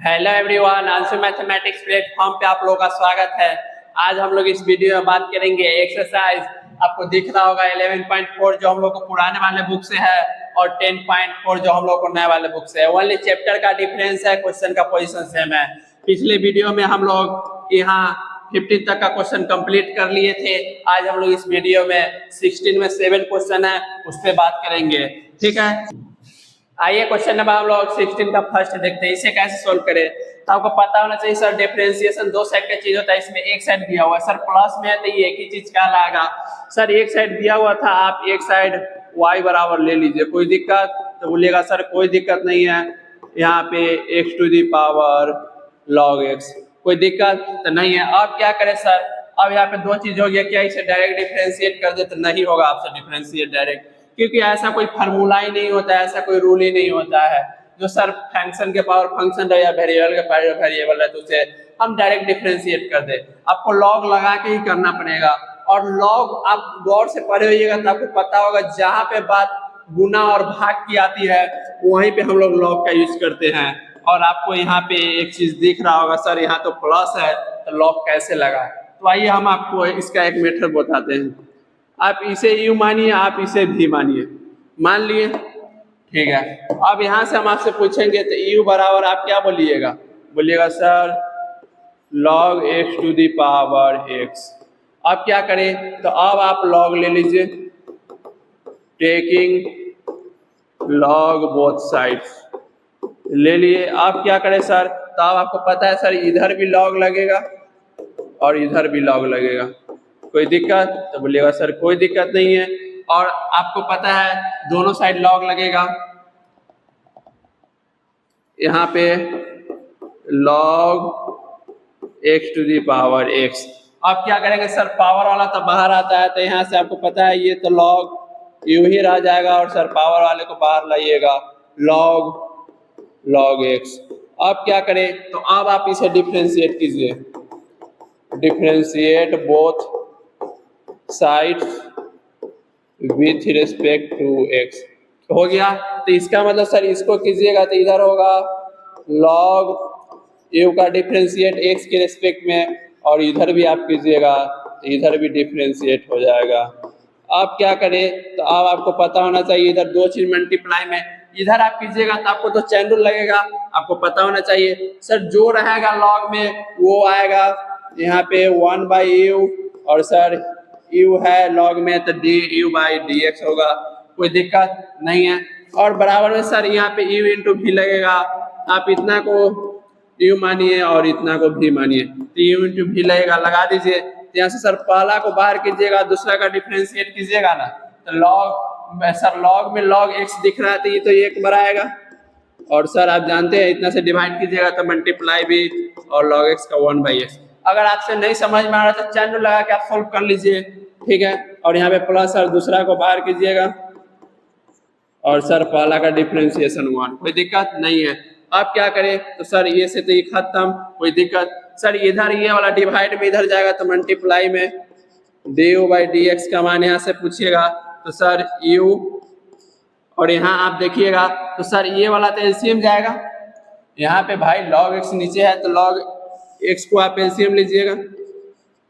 Hello everyone, आंसू mathematics platform पे आप लोगों का स्वागत है। आज हम लोग इस वीडियो में बात करेंगे एक्सरसाइज। आपको दिख रहा होगा 11.4 जो हम लोग को पुराने वाले बुक से है और 10.4 जो हम लोग को नए वाले बुक से है। ओनली चैप्टर का डिफरेंस है, क्वेश्चन का पोजीशन सेम है। पिछले वीडियो में हम लोग यहाँ 15 तक का क्वेश्चन कंप्लीट कर लिए थे। आज हम लोग इस वीडियो में 16 में 7 क्वेश्चन है, उस पर बात करेंगे। ठीक है, आइए क्वेश्चन नंबर हम लोग 16 का फर्स्ट देखते हैं। इसे कैसे सोल्व करें। तो आपको पता होना चाहिए सर, डिफरेंशिएशन दो साइड का चीज होता है। इसमें एक साइड दिया हुआ है सर, प्लस में है तो ये एक ही चीज क्या लाएगा सर। एक साइड दिया हुआ था, आप एक साइड y बराबर ले लीजिए, कोई दिक्कत तो बोलिएगा सर कोई दिक्कत नहीं है। यहाँ पे x to the power log x, कोई दिक्कत तो नहीं है। अब क्या करें सर, अब यहाँ पे दो चीज हो गया, क्या इसे डायरेक्ट डिफरेंशिएट कर दे तो नहीं होगा आपसे डिफरेंशिएट डायरेक्ट, क्योंकि ऐसा कोई फार्मूला ही नहीं होता है, ऐसा कोई रूल ही नहीं होता है जो सर फंक्शन के पावर फंक्शन रहे या वेरिएबल के पावर वेरिएबल है तो उसे हम डायरेक्ट डिफरेंशिएट कर दे। आपको लॉग लगा के ही करना पड़ेगा, और लॉग आप गौर से पढ़े होइएगा तो आपको पता होगा जहाँ पे बात गुना और भाग की आती है वहीं पे हम लोग लॉग का यूज करते हैं। और आपको यहाँ पे एक चीज दिख रहा होगा सर, यहाँ तो प्लस है तो लॉग कैसे लगा। तो आइए हम आपको इसका एक मेथड बताते हैं। आप इसे यू मानिए, आप इसे भी मानिए, मान लिए, ठीक है। अब यहाँ से हम आपसे पूछेंगे तो यू बराबर आप क्या बोलिएगा, बोलिएगा sir log x to the power x। अब क्या करें तो अब आप log ले लीजिए, टेकिंग log बोथ साइड्स ले लिए। आप क्या करें सर, तो अब आपको पता है सर इधर भी log लगेगा और इधर भी log लगेगा, कोई दिक्कत तो बोलिएगा सर कोई दिक्कत नहीं है। और आपको पता है दोनों साइड लॉग लगेगा, यहाँ पे log x to the power x। अब क्या करेंगे सर, पावर वाला तो बाहर आता है तो यहाँ से आपको पता है ये तो log यूं ही रह जाएगा, और सर पावर वाले को बाहर लाइएगा log x। अब क्या करें तो अब आप इसे डिफरेंशिएट कीजिए, differentiate both sides with respect to x हो गया। तो इसका मतलब सर इसको कीजिएगा तो इधर होगा log u का डिफरेंशिएट x के रिस्पेक्ट में, और इधर भी आप कीजिएगा तो इधर भी डिफरेंशिएट हो जाएगा। अब क्या करें तो अब आपको पता होना चाहिए इधर दो चीज मल्टीप्लाई में, इधर आप कीजिएगा तो आपको तो चैन रूल लगेगा। आपको पता होना चाहिए सर जो रहेगा log में वो आएगा यहाँ पे 1/u, और सर u है log में तो du/dx होगा, कोई दिक्कत नहीं है। और बराबर में सर यहाँ पे u इंटू भी लगेगा, आप इतना को u मानिए और इतना को भी मानिए, तो u इंटू भी लगेगा, लगा दीजिए। तो यहाँ से सर पहला को बाहर कीजिएगा, दूसरा का डिफरेंशिएट कीजिएगा ना, तो log में log x दिख रहा है तो ये तो एक बढ़ाएगा, और सर आप जानते हैं इतना से डिवाइड कीजिएगा तो मल्टीप्लाई भी, और log x का 1/x। अगर आपसे नहीं समझ में आ रहा तो चैन लगा के आप सोल्व कर लीजिए, ठीक है। और यहाँ पे प्लस सर दूसरा को बाहर कीजिएगा, और सर पहला का डिफरेंशिएशन 1, कोई दिक्कत नहीं है। अब क्या करें तो सर ये से तो ये खत्म, कोई दिक्कत। सर इधर ये वाला डिवाइड में इधर जाएगा तो मल्टीप्लाई में du/dx का मान यहाँ से पूछिएगा तो सर u, और यहाँ आप देखिएगा तो सर ये वाला तो एलसीएम जाएगा, यहाँ पे भाई log x नीचे है तो log x को आप एलसीएम लीजिएगा,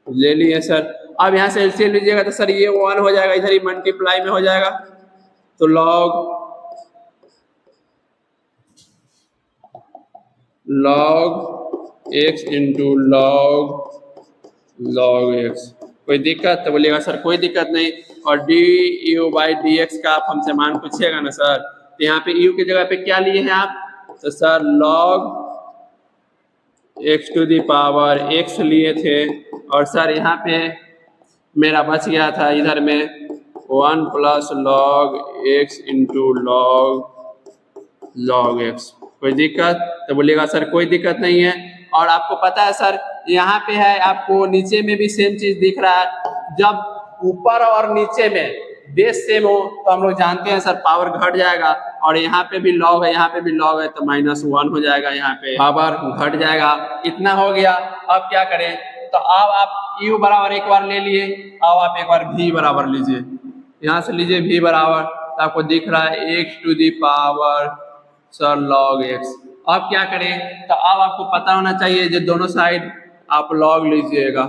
ले लिए सर। अब यहाँ से एलसीएम लीजिएगा तो सर ये 1 हो जाएगा, इधर ही मल्टीप्लाई में हो जाएगा तो log x into log x, कोई दिक्कत तो बोलिएगा सर कोई दिक्कत नहीं। और du/dx का आप हमसे मान पूछिएगा ना सर, तो यहाँ पे u की जगह पे क्या लिए हैं आप, तो sir log x to the power x लिए थे, और सर यहाँ पे मेरा बच गया था इधर में 1 plus log x into log x, कोई दिक्कत तो बोलिएगा सर कोई दिक्कत नहीं है। और आपको पता है सर यहाँ पे है, आपको नीचे में भी सेम चीज दिख रहा है, जब ऊपर और नीचे में बेस सेम हो तो हम लोग जानते हैं सर पावर घट जाएगा, और यहाँ पे भी log है यहाँ पे भी log है तो -1 हो जाएगा, यहाँ पे पावर घट जाएगा। इतना हो गया। अब क्या करें तो अब आप u बराबर एक बार ले लिए, अब आप एक बार v बराबर लीजिए, यहाँ से लीजिए v बराबर, तो आपको दिख रहा है x to the power sir log x, अब क्या करें, तो अब आपको पता होना चाहिए जो दोनों साइड आप लॉग लीजिएगा,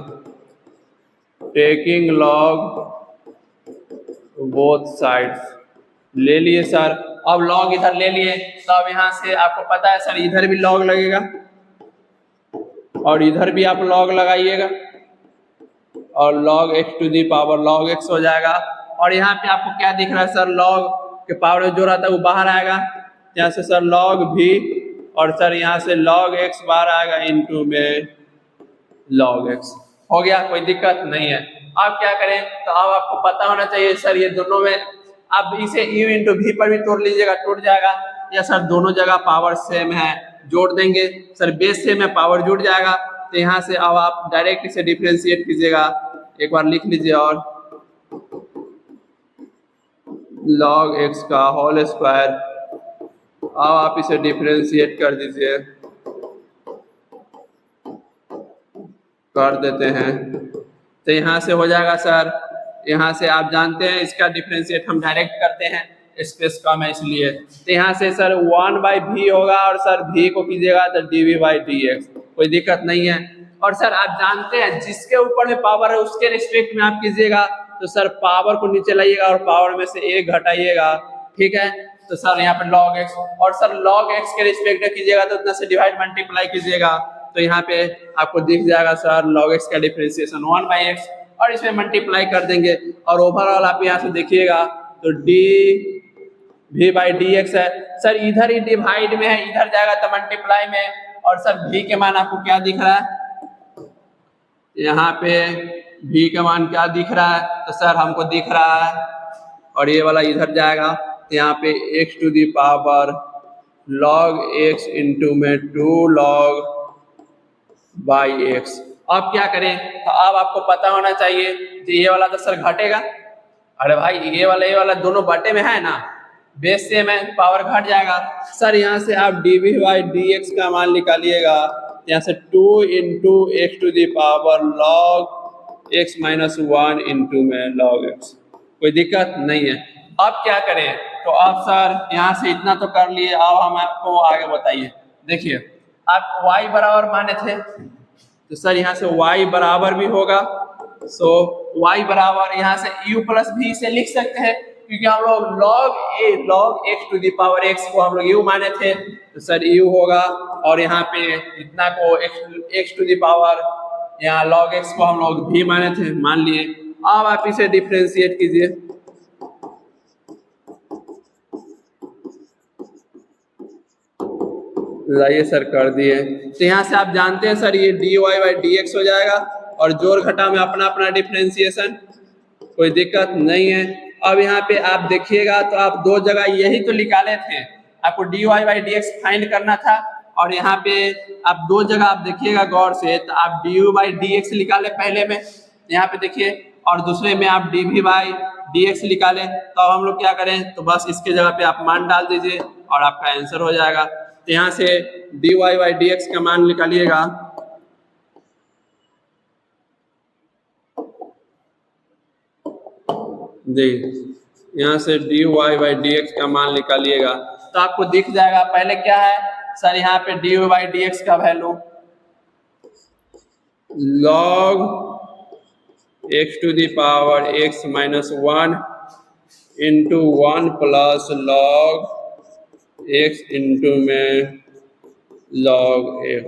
टेकिंग लॉग बोथ साइड्स ले लिए सर। अब लॉग इधर ले लिए, तो अब यहाँ से आपको पता है सर इधर भी लॉग लगेगा और इधर भी आप लॉग लगाइएगा और log x to the power log x हो जाएगा। और यहाँ पे आपको क्या दिख रहा है सर, log के पावर जो रहता है वो बाहर आएगा, यहाँ से सर log v और सर यहाँ से log x बाहर आएगा इनटू में log x। हो गया, कोई दिक्कत नहीं है। अब क्या करें, तो अब आपको पता होना चाहिए सर ये दोनों में, अब इसे u इंटू v पर भी तोड़ लीजिएगा, टूट जाएगा, या सर दोनों जगह पावर सेम है जोड़ देंगे, सर बेस सेम है पावर जुड़ जाएगा। तो यहाँ से अब आप डायरेक्ट इसे डिफरेंशिएट कीजिएगा, एक बार लिख लीजिए, और log x का होल स्क्वायर, अब आप इसे डिफरेंशिएट कर दीजिए, कर देते हैं तो यहाँ से हो जाएगा सर। यहाँ से आप जानते हैं इसका डिफरेंशिएट हम डायरेक्ट करते हैं, स्पेस कम है इसलिए। तो यहाँ से सर 1/v होगा और सर v को कीजिएगा तो dv/dx, कोई दिक्कत नहीं है। और सर आप जानते हैं जिसके ऊपर में पावर है उसके रिस्पेक्ट में आप कीजिएगा, तो सर पावर को नीचे लाइएगा और पावर में से 1 घटाइएगा, ठीक है। तो सर यहाँ पे log x, और सर log x के रिस्पेक्ट में कीजिएगा तो उतना से डिवाइड मल्टीप्लाई कीजिएगा, तो यहाँ पे आपको दिख जाएगा सर log x का डिफरेंशिएशन 1/x, और इसमें मल्टीप्लाई कर देंगे और ओवरऑल आप यहाँ से देखिएगा तो dv/dx है सर, इधर ही डिवाइड में है, इधर जाएगा तो मल्टीप्लाई में, और सर v के मान आपको क्या दिख रहा है, यहाँ पे v का मान क्या दिख रहा है, तो सर हमको दिख रहा है, और ये वाला इधर जाएगा तो यहाँ पे x to the power log x into में 2 log/x। अब क्या करें, तो अब आपको पता होना चाहिए कि ये वाला तो सर घटेगा, अरे भाई ये वाला दोनों बटे में है ना, बेस सेम है, पावर घट जाएगा सर। यहाँ से आप dv/dx का मान निकालिएगा, यहाँ से 2 into x to the power log x minus 1 into में log x, कोई दिक्कत नहीं है। अब क्या करें, तो अब सर यहाँ से इतना तो कर लिए, अब हम आपको आगे बताइए। देखिए आप y बराबर माने थे, तो सर यहाँ से y बराबर भी होगा, सो y बराबर यहाँ से u प्लस v से लिख सकते हैं, क्योंकि हम लोग log x to the power x को हम लोग u माने थे, तो सर u होगा, और यहाँ पे इतना को x टू दी पावर यहाँ log x को हम लोग v माने थे, मान लिए। अब आप इसे डिफरेंशिएट कीजिए, लाइए सर कर दिए। तो यहाँ से आप जानते हैं सर ये dy/dx हो जाएगा, और जोड़ घटा में अपना अपना डिफरेंशिएशन, कोई दिक्कत नहीं है। अब यहाँ पे आप देखिएगा तो आप दो जगह यही तो निकाले थे, आपको dy/dx फाइंड करना था, और यहाँ पे आप दो जगह आप देखिएगा गौर से, तो आप du/dx निकाले पहले में, यहाँ पे देखिए, और दूसरे में आप dv/dx निकाले। तो अब हम लोग क्या करें, तो बस इसके जगह पे आप मान डाल दीजिए और आपका आंसर हो जाएगा। तो यहाँ से dy/dx का मान निकालिएगा, जी यहाँ से dy/dx का मान निकालिएगा तो आपको दिख जाएगा। पहले क्या है सर, यहाँ पे dy/dx का value log x to the power x minus 1 into 1 plus log x into में log x।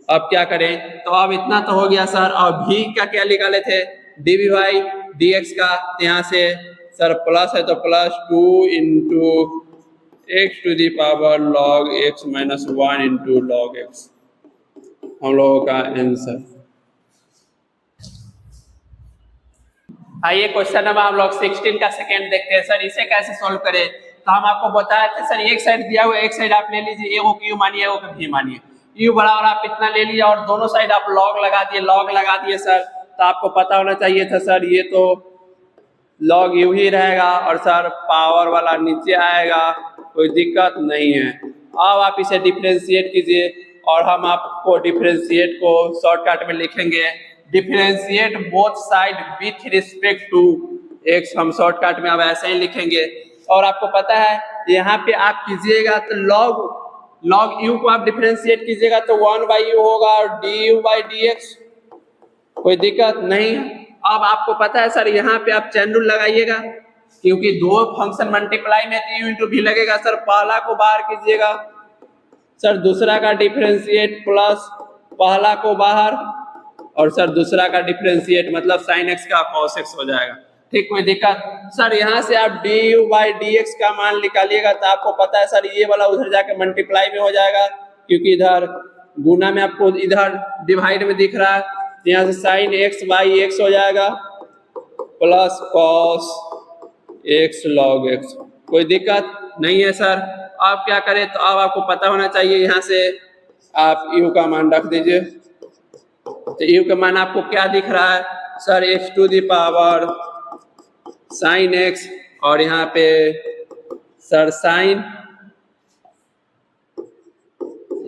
अब क्या करें, तो अब इतना तो हो गया सर, और v का क्या निकाले थे, dv/dx का, तो यहाँ से सर प्लस है तो plus 2 into x to the power log x minus 1 into log x, हम लोगों का आंसर। आइए क्वेश्चन नंबर हम लोग 16 का सेकेंड देखते हैं। सर इसे कैसे सॉल्व करें, तो हम आपको बताए थे सर एक साइड दिया हुआ, एक साइड आप ले लीजिए, एगो क्यू मानिए एगो को भी मानिए, यू बराबर आप इतना ले लीजिए और दोनों साइड आप लॉग लगा दिए सर। तो आपको पता होना चाहिए था सर ये तो लॉग यू ही रहेगा और सर पावर वाला नीचे आएगा, कोई दिक्कत नहीं है। अब आप इसे डिफरेंशिएट कीजिए और हम आपको डिफरेंशिएट को शॉर्टकट में लिखेंगे, differentiate both side with respect to x, हम शॉर्टकट में अब ऐसे ही लिखेंगे। और आपको पता है यहाँ पे आप कीजिएगा तो लॉग लॉग यू को आप डिफरेंशिएट कीजिएगा तो 1/u होगा और du/dx, कोई दिक्कत नहीं है। अब आपको पता है सर यहाँ पे आप चैन रूल लगाइएगा, क्योंकि दो फंक्शन मल्टीप्लाई में तो u इंटू भी लगेगा। सर पहला को बाहर कीजिएगा, सर दूसरा का डिफरेंशिएट प्लस पहला को बाहर, और सर दूसरा का डिफरेंशिएट मतलब sin x का cos x हो जाएगा। ठीक, कोई दिक्कत। सर यहाँ से आप du/dx का मान निकालिएगा तो आपको पता है सर ये वाला उधर जाके मल्टीप्लाई में हो जाएगा, क्योंकि इधर गुना में आपको इधर डिवाइड में दिख रहा है, तो यहाँ से sin x/x हो जाएगा plus cos x log x, कोई दिक्कत नहीं है सर। आप क्या करें, तो अब आपको पता होना चाहिए, यहाँ से आप u का मान रख दीजिए। तो u का मान आपको क्या दिख रहा है सर, x⁴ sin x, और यहाँ पे sir sin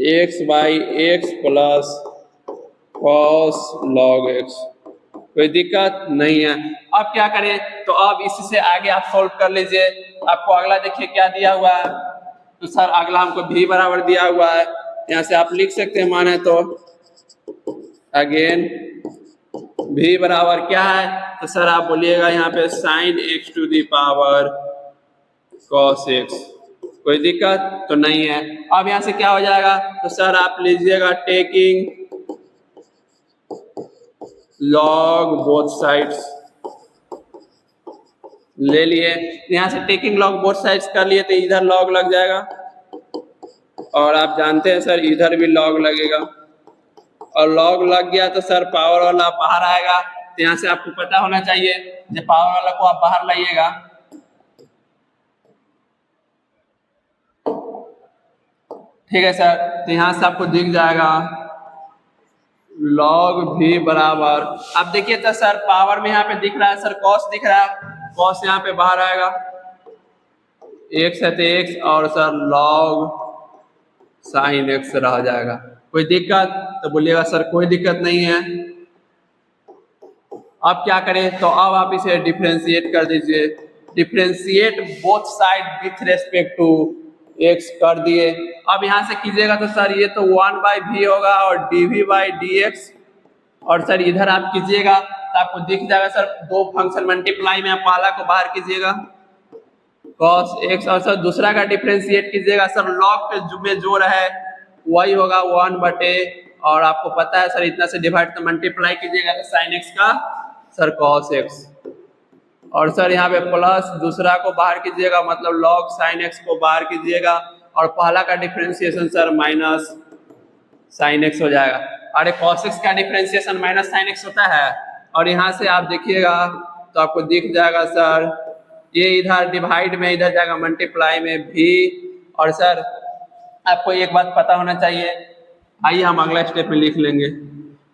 x/x plus cos log x, कोई दिक्कत नहीं है। अब क्या करें, तो अब इससे आगे आप सॉल्व कर लीजिए। आपको अगला देखिए क्या दिया हुआ है, तो सर अगला हमको v बराबर दिया हुआ है, यहाँ से आप लिख सकते हैं माने तो अगेन v बराबर क्या है, तो सर आप बोलिएगा यहाँ पे sin x⁴ cos x, कोई दिक्कत तो नहीं है। अब यहाँ से क्या हो जाएगा, तो सर आप लीजिएगा टेकिंग log बोथ साइड्स, ले लिए। यहाँ से टेकिंग log बोथ साइड्स कर लिए तो इधर log लग जाएगा, और आप जानते हैं सर इधर भी log लगेगा, और log लग गया तो सर पावर वाला बाहर आएगा। तो यहाँ से आपको पता होना चाहिए जब पावर वाला को आप बाहर लाइएगा, ठीक है सर, तो यहाँ से आपको दिख जाएगा log v बराबर, अब देखिए तो सर पावर में यहाँ पे दिख रहा है सर cos दिख रहा है, cos यहाँ पे बाहर आएगा, x है तो x, और सर log sin x रह जाएगा, कोई दिक्कत, तो बोलिएगा सर कोई दिक्कत नहीं है। अब क्या करें, तो अब आप इसे डिफरेंशिएट कर दीजिए, differentiate both side with respect to x कर दिए। अब यहाँ से कीजिएगा तो सर ये तो 1/v होगा और dv/dx, और सर इधर आप कीजिएगा तो आपको दिख जाएगा सर दो फंक्शन मल्टीप्लाई में, आप पहला को बाहर कीजिएगा cos x, और सर दूसरा का डिफरेंशिएट कीजिएगा, सर log पे में जो है वही होगा 1/a, और आपको पता है सर इतना से डिवाइड तो मल्टीप्लाई कीजिएगा तो sin x का सर cos x, और सर यहाँ पे प्लस दूसरा को बाहर कीजिएगा मतलब log sin x को बाहर कीजिएगा, और पहला का differentiation sir minus sin x हो जाएगा। अरे cos x का डिफरेंशिएशन माइनस sin x होता है, और यहाँ से आप देखिएगा तो आपको दिख जाएगा सर ये इधर डिवाइड में इधर जाएगा मल्टीप्लाई में v, और सर आपको एक बात पता होना चाहिए, आइए हम अगला स्टेप में लिख लेंगे।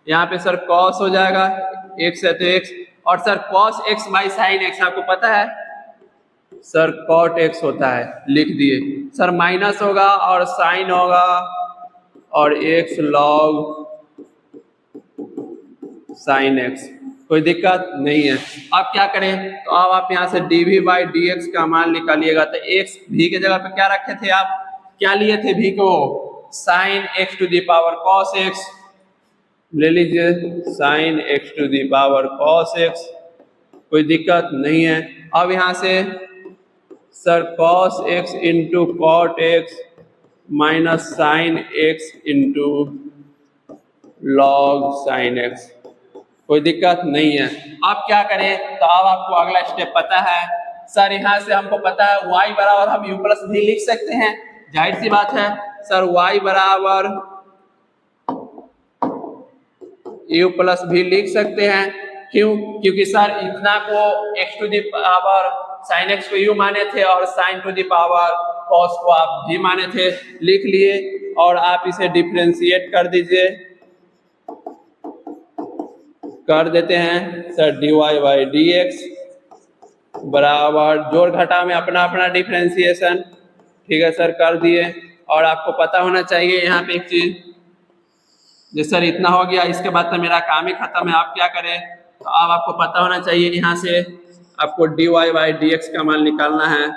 यहाँ पे सर cos हो जाएगा, x है तो x, और सर cos x/sin x आपको पता है सर cot x होता है, लिख दिए। सर माइनस होगा और साइन होगा और x log sin x, कोई दिक्कत नहीं है। अब क्या करें, तो अब आप यहाँ से dv/dx का मान निकालिएगा, तो x v के जगह पे क्या रखे थे आप, क्या लिए थे v को, sin x⁴ cos x, ले लीजिए sin x⁴ cos x, कोई दिक्कत नहीं है। अब यहाँ से sir cos x into cot x minus sin x into log sin x, कोई दिक्कत नहीं है। अब क्या करें, तो अब आपको अगला स्टेप पता है सर, यहाँ से हमको पता है y बराबर हम u प्लस v लिख सकते हैं, जाहिर सी बात है सर y बराबर u प्लस v लिख सकते हैं। क्यों, क्योंकि सर इतना को x⁴ sin x को u माने थे और sin cos को आप v माने थे, लिख लिए, और आप इसे डिफरेंशिएट कर दीजिए, कर देते हैं सर dy/dx बराबर जोड़ घटा में अपना अपना डिफरेंशिएशन, ठीक है सर कर दिए। और आपको पता होना चाहिए यहाँ पे एक चीज, जो सर इतना हो गया इसके बाद तो मेरा काम ही खत्म है, आप क्या करें, तो अब आपको पता होना चाहिए यहाँ से आपको dy/dx का मान निकालना है।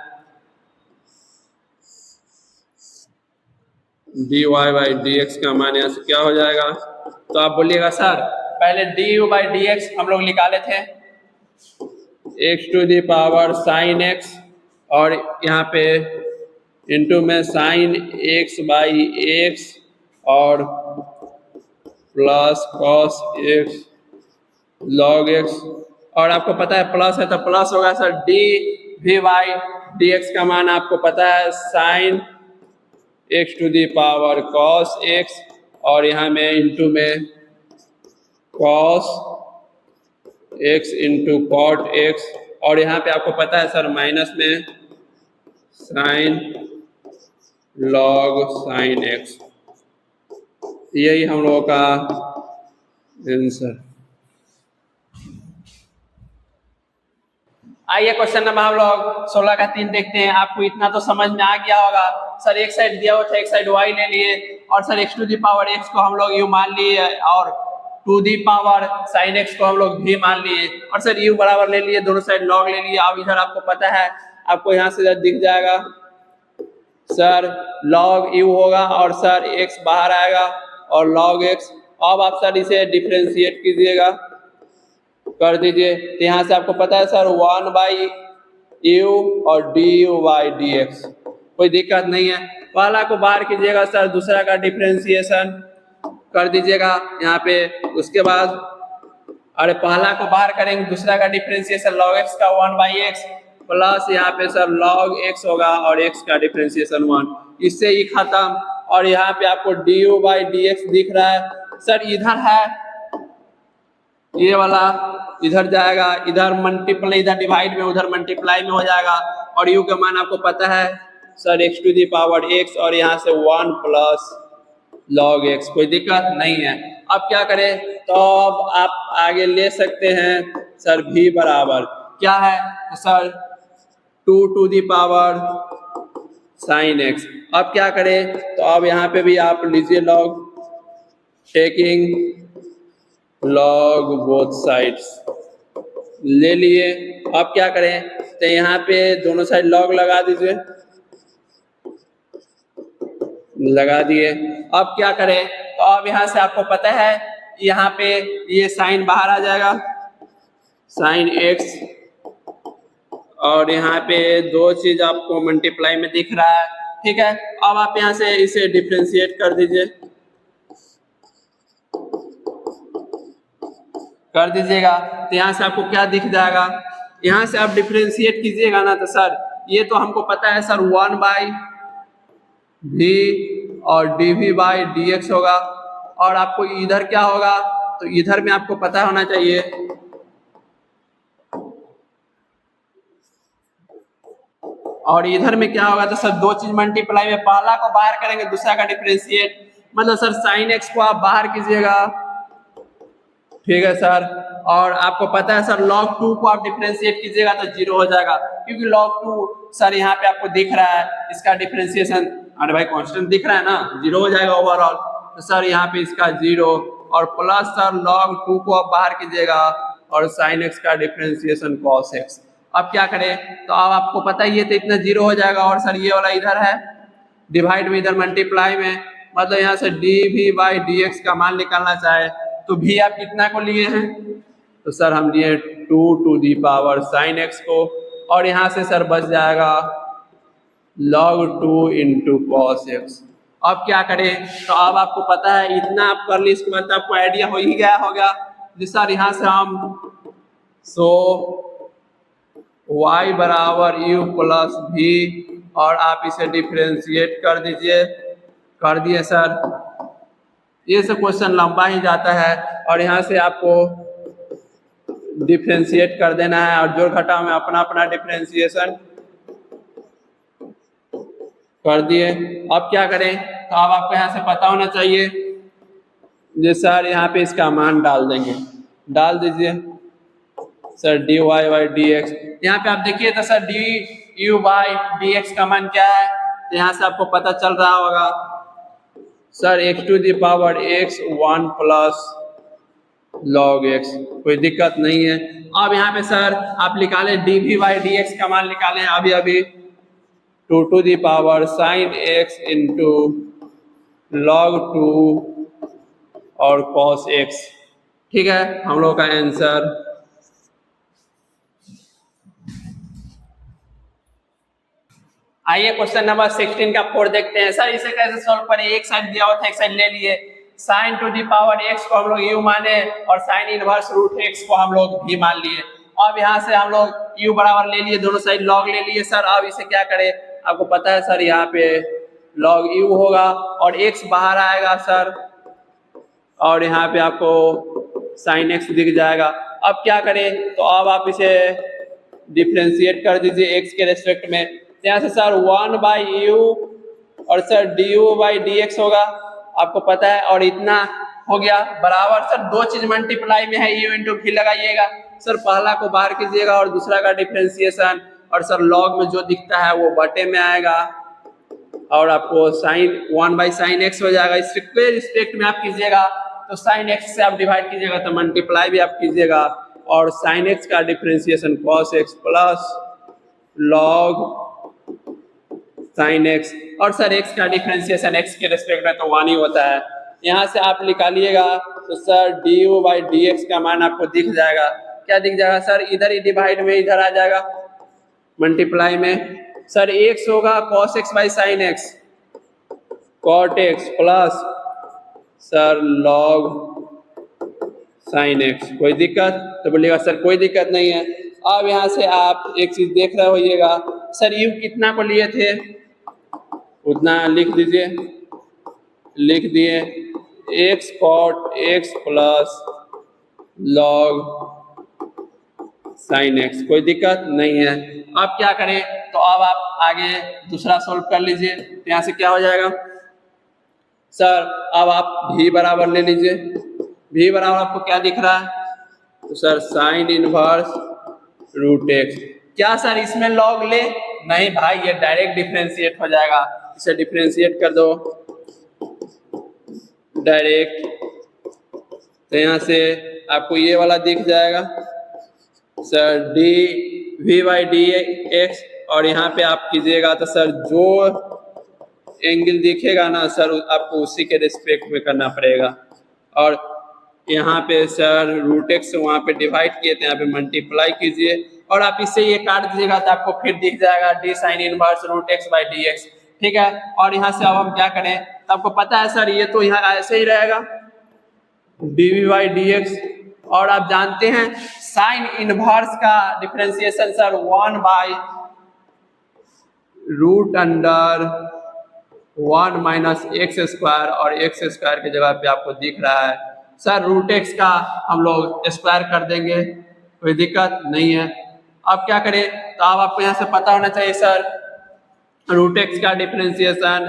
D y by d x का मान यहाँ से क्या हो जाएगा, तो आप बोलिएगा सर पहले d u by d x हम लोग निकाले थे x to the power sine x, और यहाँ पे इंटू में साइन एक्स बाई एक्स और plus cos x log x, और आपको पता है प्लस है तो प्लस होगा sir d v by d x का मान आपको पता है sine x to the power cos x, और यहाँ में इंटू में cos x into cot x, और यहाँ पे आपको पता है सर माइनस में साइन लॉग साइन एक्स। यही हम लोगों का आंसर। आइए क्वेश्चन नंबर हम लोग 16 का 3 देखते हैं। आपको इतना तो समझ में आ गया होगा सर, एक साइड दिया हुआ था, एक साइड y ले लिए, और sir x to the power x को हम लोग u मान लिए, और to the power sine x को हम लोग v मान लिए, और सर u बराबर ले लिए, दोनों साइड log ले लिए। अब इधर आपको पता है, आपको यहाँ से दिख जाएगा सर log u होगा, और सर x बाहर आएगा और log x। अब आप सर इसे डिफ्रेंशिएट कीजिएगा, कर दीजिए, तो यहाँ से आपको पता है सर 1 बाई यू और D u by d x, कोई दिक्कत नहीं है। पहला को बाहर कीजिएगा सर, दूसरा का डिफ्रेंशिएशन कर दीजिएगा यहाँ पे। उसके बाद अरे पहला को बाहर करेंगे, दूसरा का डिफ्रेंशिएशन लॉग एक्स का 1 बाई एक्स प्लस यहाँ पे सर लॉग एक्स होगा और एक्स का डिफ्रेंशिएशन 1, इससे ही खत्म। और यहाँ पे आपको D u by d x दिख रहा है सर, इधर है ये वाला, इधर जाएगा, इधर मल्टीप्लाई, इधर डिवाइड में, उधर मल्टीप्लाई में हो जाएगा, और यू का मान आपको पता है sir x to the power x, और यहाँ से 1 प्लस लॉग एक्स, कोई दिक्कत नहीं है। अब क्या करें, तो अब आप आगे ले सकते हैं सर भी बराबर क्या है, तो sir 2 to the power sine x. अब क्या करें, तो अब यहाँ पे भी आप लीजिए log, taking log both sides ले लिए। अब क्या करें, तो यहाँ पे दोनों साइड लॉग लगा दीजिए, लगा दिए। अब क्या करें, तो अब यहाँ से आपको पता है यहाँ पे ये साइन बाहर आ जाएगा, साइन एक्स, और यहाँ पे दो चीज आपको मल्टीप्लाई में दिख रहा है, ठीक है। अब आप यहाँ से इसे डिफ्रेंशिएट कर दीजिए, कर दीजिएगा, तो यहाँ से आपको क्या दिख जाएगा, यहाँ से आप डिफ्रेंशिएट कीजिएगा ना, तो सर ये तो हमको पता है सर 1 बाई वी और d v by d x होगा, और आपको इधर क्या होगा, तो इधर में आपको पता होना चाहिए और इधर में क्या होगा, तो सर दो चीज मल्टीप्लाई में, पहला को बाहर करेंगे, दूसरा का डिफ्रेंशिएट, मतलब सर साइन एक्स को आप बाहर कीजिएगा, ठीक है सर। और आपको पता है सर log 2 को आप डिफरेंशिएट कीजिएगा तो 0 हो जाएगा, क्योंकि log 2 सर यहाँ पे आपको दिख रहा है, इसका डिफरेंशिएशन, अरे भाई कांस्टेंट दिख रहा है ना, 0 हो जाएगा ओवरऑल, तो सर यहाँ पे इसका 0, और प्लस सर log 2 को आप बाहर कीजिएगा और sin x का डिफरेंशिएशन cos x। अब क्या करें, तो अब आपको पता ही है, तो इतना 0 हो जाएगा, और सर ये वाला इधर है डिवाइड में, इधर मल्टीप्लाई में, मतलब यहाँ से d v by d x का मान निकालना चाहे तो भी आप कितना को लिए हैं, तो सर हम लिए 2 to the power sine x को, और यहाँ से सर बच जाएगा log 2 इंटू कॉस एक्स। अब क्या करें, तो अब आपको पता है इतना आप कर ली, इसके बाद आपको आइडिया हो ही गया होगा जी सर, यहाँ से हम y बराबर u प्लस भी, और आप इसे डिफ्रेंशिएट कर दीजिए, कर दिए सर। ये सब क्वेश्चन लंबा ही जाता है, और यहाँ से आपको डिफ्रेंशिएट कर देना है, और जोड़ घटाव में अपना अपना डिफ्रेंशिएशन कर दिए। अब क्या करें, तो अब आपको यहाँ से पता होना चाहिए जी सर, यहाँ पे इसका मान डाल देंगे, डाल दीजिए sir d y by d x. यहाँ पे आप देखिए तो sir d u by d x का मान क्या है, तो यहाँ से आपको पता चल रहा होगा sir x to the power x 1 plus log x, कोई दिक्कत नहीं है। अब यहाँ पे सर आप निकाले d v by d x का मान निकाले अभी अभी, 2 to the power sine x into log 2 और cos x। ठीक है, हम लोग का आंसर आइए क्वेश्चन नंबर 16 का 4 देखते हैं। सर इसे कैसे सॉल्व करें, एक साइड दिया हुआ था एक साइड ले लिए, sine to the power x को हम लोग u माने और साइन इनवर्स रूट x को हम लोग v मान लिए। अब यहाँ से हम लोग u बराबर ले लिए, दोनों साइड log ले लिए। सर अब इसे क्या करें, आपको पता है सर यहाँ पे log u होगा और x बाहर आएगा सर, और यहाँ पे आपको साइन x दिख जाएगा। अब क्या करें, तो अब आप इसे डिफ्रेंशिएट कर दीजिए x के रेस्पेक्ट में। यहाँ से सर 1/u और सर du/dx होगा, आपको पता है, और इतना हो गया बराबर। सर दो चीज मल्टीप्लाई में है, u इंटू भी लगाइएगा। सर पहला को बाहर कीजिएगा और दूसरा का डिफ्रेंशिएशन, और सर लॉग में जो दिखता है वो बटे में आएगा और आपको साइन 1/sin x हो जाएगा। इसके रिस्पेक्ट में आप कीजिएगा तो साइन x से आप डिवाइड कीजिएगा तो मल्टीप्लाई भी आप कीजिएगा, और साइन x का differentiation cos x plus log sine x, और सर x का डिफ्रेंशिएशन x के रिस्पेक्ट में तो 1 ही होता है। यहाँ से आप निकालिएगा तो सर du/dx का मान आपको दिख जाएगा। क्या दिख जाएगा सर, इधर ही डिवाइड में इधर आ जाएगा मल्टीप्लाई में। सर x होगा cos x/sin x cot x plus sir log sin x। कोई दिक्कत, तो बोलिएगा सर कोई दिक्कत नहीं है। अब यहाँ से आप एक चीज देख रहे होइएगा, सर u कितना को लिए थे उतना लिख दीजिए, लिख दिए x cot x plus log sin x। कोई दिक्कत नहीं है। अब क्या करें, तो अब आप आगे दूसरा सोल्व कर लीजिए। तो यहाँ से क्या हो जाएगा सर, अब आप v बराबर ले लीजिए। v बराबर आपको क्या दिख रहा है, तो sir sine inverse root x। क्या सर इसमें log ले, नहीं भाई, ये डायरेक्ट डिफरेंशिएट हो जाएगा। इसे डिफरेंशिएट कर दो डायरेक्ट, तो यहाँ से आपको ये वाला दिख जाएगा सर dv/dx, और यहाँ पे आप कीजिएगा तो सर जो एंगल दिखेगा ना सर आपको उसी के रिस्पेक्ट में करना पड़ेगा। और यहाँ पे सर रूट x वहाँ पे डिवाइड किए थे, यहाँ पे मल्टीप्लाई कीजिए और आप इससे ये काट दीजिएगा तो आपको फिर दिख जाएगा d sin inverse root x/dx। ठीक है, और यहाँ से अब हम क्या करें, तो आपको पता है सर ये तो यहाँ ऐसे ही रहेगा dv/dx, और आप जानते हैं साइन इनवर्स का differentiation sir 1/√1 minus x square, और x स्क्वायर की जगह पे आपको दिख रहा है सर रूट x का हम लोग स्क्वायर कर देंगे, कोई दिक्कत नहीं है। अब क्या करें, तो अब आपको यहाँ से पता होना चाहिए सर रूट x का डिफरेंशिएशन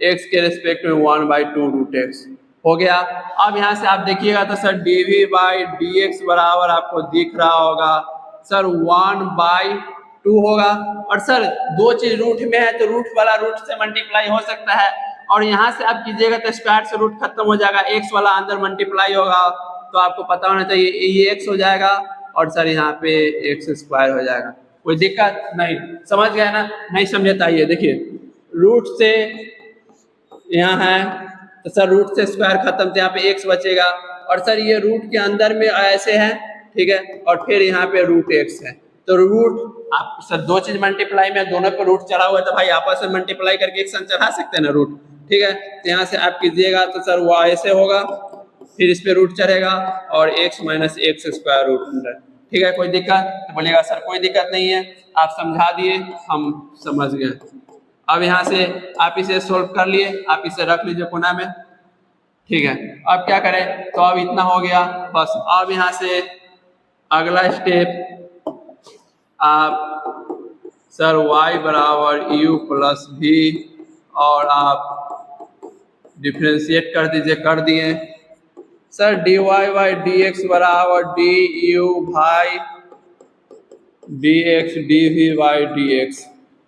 x के रिस्पेक्ट में 1/2 रूट x हो गया। अब यहाँ से आप देखिएगा तो सर dv/dx बराबर आपको दिख रहा होगा सर 1/2 होगा, और सर दो चीज रूट में है तो रूट वाला रूट से मल्टीप्लाई हो सकता है, और यहाँ से आप कीजिएगा तो स्क्वायर से रूट खत्म हो जाएगा, x वाला अंदर मल्टीप्लाई होगा, तो आपको पता होना चाहिए ये x हो जाएगा और सर यहाँ पे x स्क्वायर हो जाएगा। कोई दिक्कत नहीं, समझ गया ना, नहीं समझे तो आइए देखिए, रूट से यहाँ है तो सर रूट से स्क्वायर खत्म, तो यहाँ पे x बचेगा, और सर ये रूट के अंदर में ऐसे है, ठीक है, और फिर यहाँ पे रूट x है, तो रूट आप सर दो चीज मल्टीप्लाई में दोनों पे रूट चढ़ा हुआ है तो भाई आपस में मल्टीप्लाई करके एक संग चढ़ा सकते हैं ना रूट। ठीक है, तो यहाँ से आप कीजिएगा तो सर वो ऐसे होगा, फिर इस पे रूट चढ़ेगा और x minus x square root. ठीक है, कोई दिक्कत, तो बोलिएगा सर कोई दिक्कत नहीं है, आप समझा दिए हम समझ गए। अब यहाँ से आप इसे सोल्व कर लिए, आप इसे रख लीजिए कोना में। ठीक है, अब क्या करें, तो अब इतना हो गया बस। अब यहाँ से अगला स्टेप आप सर y बराबर u प्लस v, और आप डिफ्रेंशिएट कर दीजिए, कर दिए सर dy/dx बराबर du भाई dx dv/dx।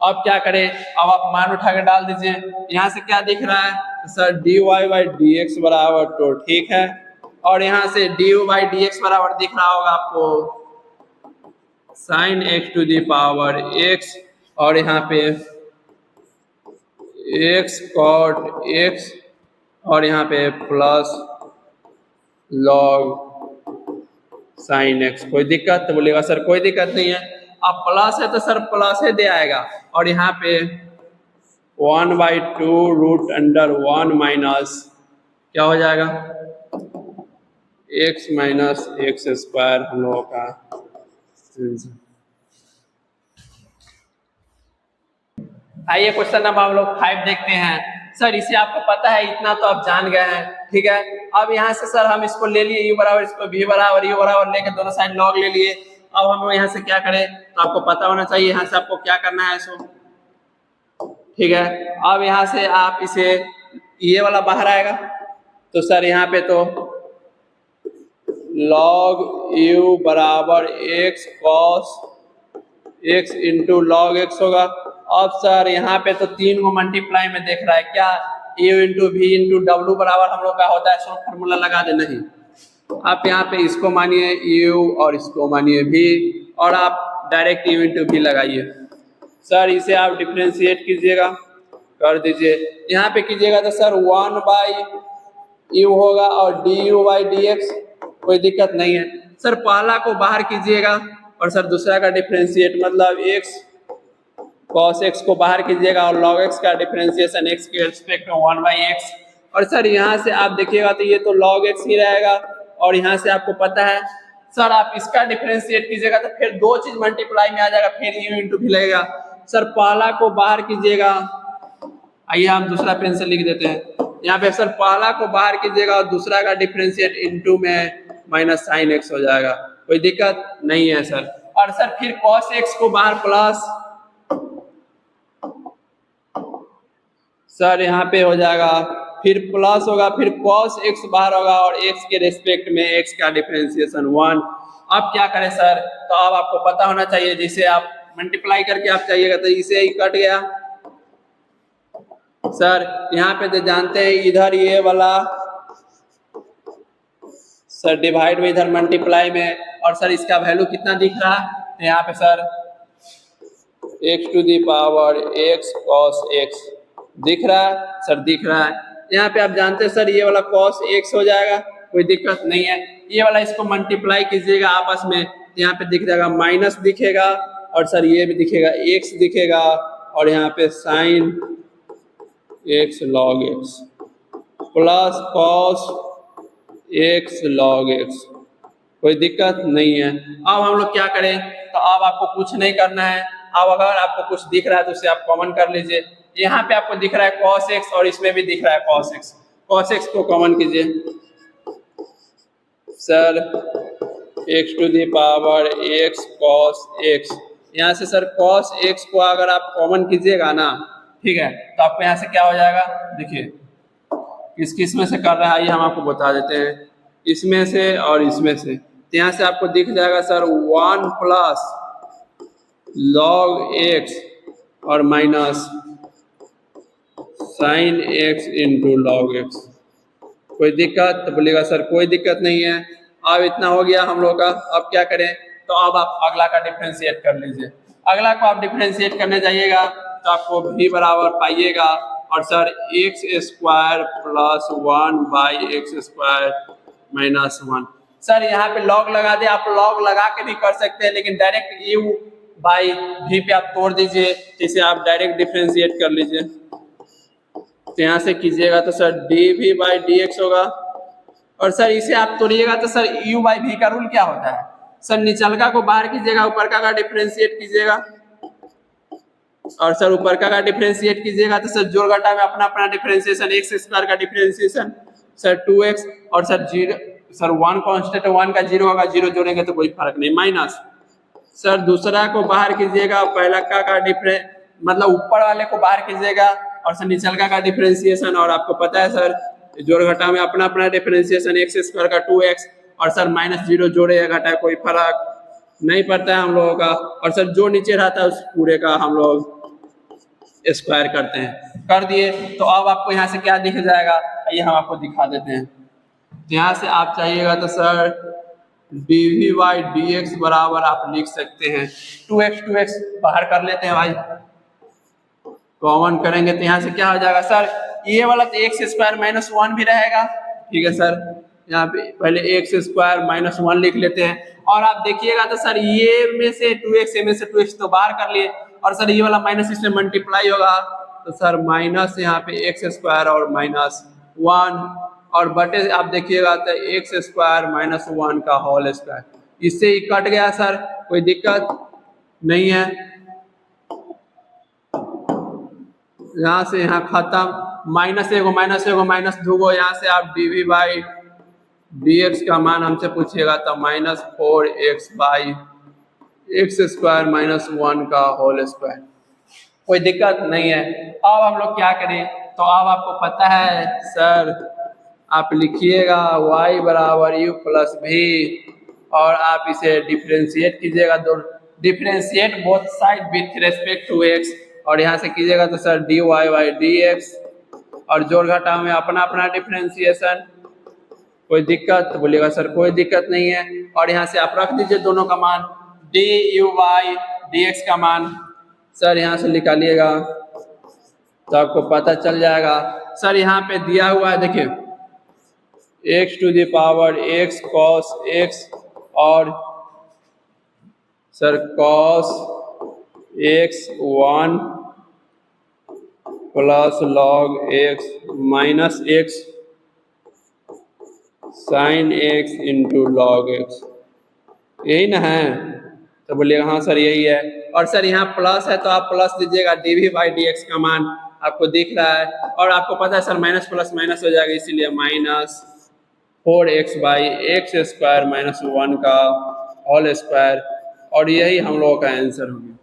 अब क्या करें, अब आप मान उठा के डाल दीजिए, यहाँ से क्या दिख रहा है सर dy/dx बराबर, तो ठीक है, और यहाँ से du/dx बराबर दिख रहा होगा आपको sin x to the power x, और यहाँ पे x cot x और यहाँ पे प्लस लॉग साइन एक्स। कोई दिक्कत? तो बोलेगा सर कोई दिक्कत नहीं है, अब प्लस है तो सर प्लस ही दे आएगा। और यहाँ पे 1/2 √(1 माइनस क्या हो जाएगा x माइनस एक्स स्क्वायर हम लोगों का आंसर। आइए क्वेश्चन नंबर हम लोग 5 देखते हैं। सर इसे आपको पता है, इतना तो आप जान गए हैं, ठीक है। अब यहाँ से सर हम इसको ले लिए u बराबर, इसको v बराबर u बराबर लेके दोनों साइड लॉग ले लिए। अब हम यहाँ से क्या करें, तो आपको पता होना चाहिए यहाँ से आपको क्या करना है इसको, ठीक है। अब यहाँ से आप इसे, ये वाला बाहर आएगा तो सर यहाँ पे तो log u बराबर x cos x into log x होगा। अब सर यहाँ पे तो 3 को मल्टीप्लाई में देख रहा है क्या, u इंटू वी इंटू डब्ल्यू बराबर हम लोग का होता है, शॉर्ट फार्मूला लगा दे। नहीं, आप यहाँ पे इसको मानिए u और इसको मानिए v, और आप डायरेक्ट u इंटू वी लगाइए। सर इसे आप डिफ्रेंशिएट कीजिएगा, कर दीजिए। यहाँ पे कीजिएगा तो सर 1/u होगा और du/dx, कोई दिक्कत नहीं है। सर पहला को बाहर कीजिएगा और सर दूसरा का डिफ्रेंशिएट, मतलब x cos x को बाहर कीजिएगा और log x का डिफ्रेंशिएशन x के रिस्पेक्ट में 1/x। और सर यहाँ से आप देखिएगा तो ये तो log x ही रहेगा, और यहाँ से आपको पता है सर आप इसका डिफ्रेंशिएट कीजिएगा तो फिर 2 चीज मल्टीप्लाई में आ जाएगा, फिर u इंटू भी लगेगा। सर पहला को बाहर कीजिएगा, आइए हम दूसरा पेन से लिख देते हैं। यहाँ पे सर पहला को बाहर कीजिएगा और दूसरा का डिफ्रेंशिएट इंटू में माइनस साइन एक्स हो जाएगा, कोई दिक्कत नहीं है सर। और सर फिर cos x को बाहर प्लस, सर यहाँ पे हो जाएगा, फिर प्लस होगा, फिर cos x बाहर होगा और x के रिस्पेक्ट में x का डिफरेंशिएशन 1। अब क्या करें सर, तो अब आपको पता होना चाहिए, जिसे आप मल्टीप्लाई करके आप चाहिएगा तो इसे ही कट गया। सर यहाँ पे तो जानते हैं इधर ये वाला सर डिवाइड में, इधर मल्टीप्लाई में, और सर इसका वैल्यू कितना दिख रहा है, तो यहाँ पे सर x⁻x cos x दिख रहा है, सर दिख रहा है। यहाँ पे आप जानते हैं सर ये वाला cos x हो जाएगा, कोई दिक्कत नहीं है। ये वाला इसको मल्टीप्लाई कीजिएगा आपस में, यहाँ पे दिख जाएगा माइनस दिखेगा, और सर ये भी दिखेगा x दिखेगा, और यहाँ पे sine x log x plus cos x log x, कोई दिक्कत नहीं है। अब हम लोग क्या करें, तो अब आपको कुछ नहीं करना है। अब अगर आपको कुछ दिख रहा है तो उसे आप कॉमन कर लीजिए। यहाँ पे आपको दिख रहा है cos x और इसमें भी दिख रहा है cos x को कॉमन कीजिए। सर x⁻x cos x, यहाँ से सर cos x को अगर आप कॉमन कीजिएगा ना, ठीक है, तो आपको यहाँ से क्या हो जाएगा, देखिए किस किस में से कर रहा है, आइए हम आपको बता देते हैं, इसमें से और इसमें से। तो यहाँ से आपको दिख जाएगा सर 1 प्लस log x और minus sine x into log x, कोई दिक्कत? तो बोलेगा सर कोई दिक्कत नहीं है। अब इतना हो गया हम लोग का, अब क्या करें, तो अब आप अगला का डिफरेंशिएट कर लीजिए। अगला को आप डिफरेंशिएट करने जाइएगा तो आपको v बराबर पाइएगा, और sir x² plus 1/x² minus 1। Sir यहाँ पे लॉग लगा दे, आप लॉग लगा के भी कर सकते हैं, लेकिन डायरेक्ट u/v पे आप तोड़ दीजिए, इसे आप डायरेक्ट डिफरेंशिएट कर लीजिए। तो यहाँ से कीजिएगा तो सर dv/dx होगा, और सर इसे आप तोड़िएगा तो सर u/v का रूल क्या होता है, सर निचलका को बाहर कीजिएगा, ऊपर का डिफरेंशिएट कीजिएगा, और सर ऊपर का डिफरेंशिएट कीजिएगा तो सर जोड़ घटा में अपना अपना डिफरेंशिएशन, x² का डिफरेंशिएशन सर 2x, और सर 0, सर 1 कांस्टेंट 1 का 0 होगा, 0 जोड़ेंगे तो कोई फर्क नहीं, माइनस। सर दूसरा को बाहर कीजिएगा, पहला का डिफरेंस मतलब ऊपर वाले को बाहर कीजिएगा, और सर निचलका का डिफरेंशिएशन, और आपको पता है सर जोड़ घटा में अपना अपना डिफरेंशिएशन, x² का 2x, और सर -0 जोड़े या घटाए कोई फर्क नहीं पड़ता है हम लोगों का। और सर जो नीचे रहता है उस पूरे का हम लोग स्क्वायर करते हैं, कर दिए। तो अब आपको यहाँ से क्या दिख जाएगा, आइए हम आपको दिखा देते हैं। तो यहाँ से आप चाहिएगा तो सर dv/dx बराबर आप लिख सकते हैं 2x बाहर कर लेते हैं भाई, कॉमन करेंगे तो यहाँ से क्या हो जाएगा सर, ये वाला तो एक्स स्क्वायर माइनस वन भी रहेगा। ठीक है सर, यहाँ पे पहले एक्स स्क्वायर माइनस वन लिख लेते हैं। और आप देखिएगा तो सर ये में से 2x, में से 2x तो बाहर कर लिए, और सर ये वाला माइनस इसमें मल्टीप्लाई होगा, तो सर माइनस यहाँ पे एक्स स्क्वायर और माइनस वन, और बटे आप देखिएगा तो एक्स स्क्वायर माइनस वन का होल स्क्वायर, इससे ही कट गया सर, कोई दिक्कत नहीं है। यहाँ से यहाँ खत्म, माइनस एगो माइनस दूगो, यहाँ से आप डीवी बाई डी एक्स का मान हमसे पूछिएगा तो minus 4x by x square minus one का होल स्क्वायर, कोई दिक्कत नहीं है। अब हम लोग क्या करें, तो अब आपको पता है सर, आप लिखिएगा y बराबर यू प्लस भी, और आप इसे डिफ्रेंशिएट कीजिएगा, दो differentiate both side with respect to x, और यहाँ से कीजिएगा तो sir dy by d x, और जोड़ घटाव में अपना अपना डिफ्रेंशिएशन, कोई दिक्कत तो बोलिएगा सर कोई दिक्कत नहीं है। और यहाँ से आप रख दीजिए दोनों का मान, D u by d x का मान सर यहाँ से निकालिएगा तो आपको पता चल जाएगा। सर यहाँ पे दिया हुआ है देखिए, x to the power x cos x, और sir cos x 1 plus log x minus x sine x into log x, यही ना है, तो बोलिएगा हाँ सर यही है। और सर यहाँ प्लस है तो आप प्लस दीजिएगा, dv बाई डी एक्स का मान आपको दिख रहा है, और आपको पता है सर माइनस प्लस माइनस हो जाएगा, इसीलिए minus 4x by x square minus one का होल स्क्वायर, और यही हम लोगों का आंसर हो गया।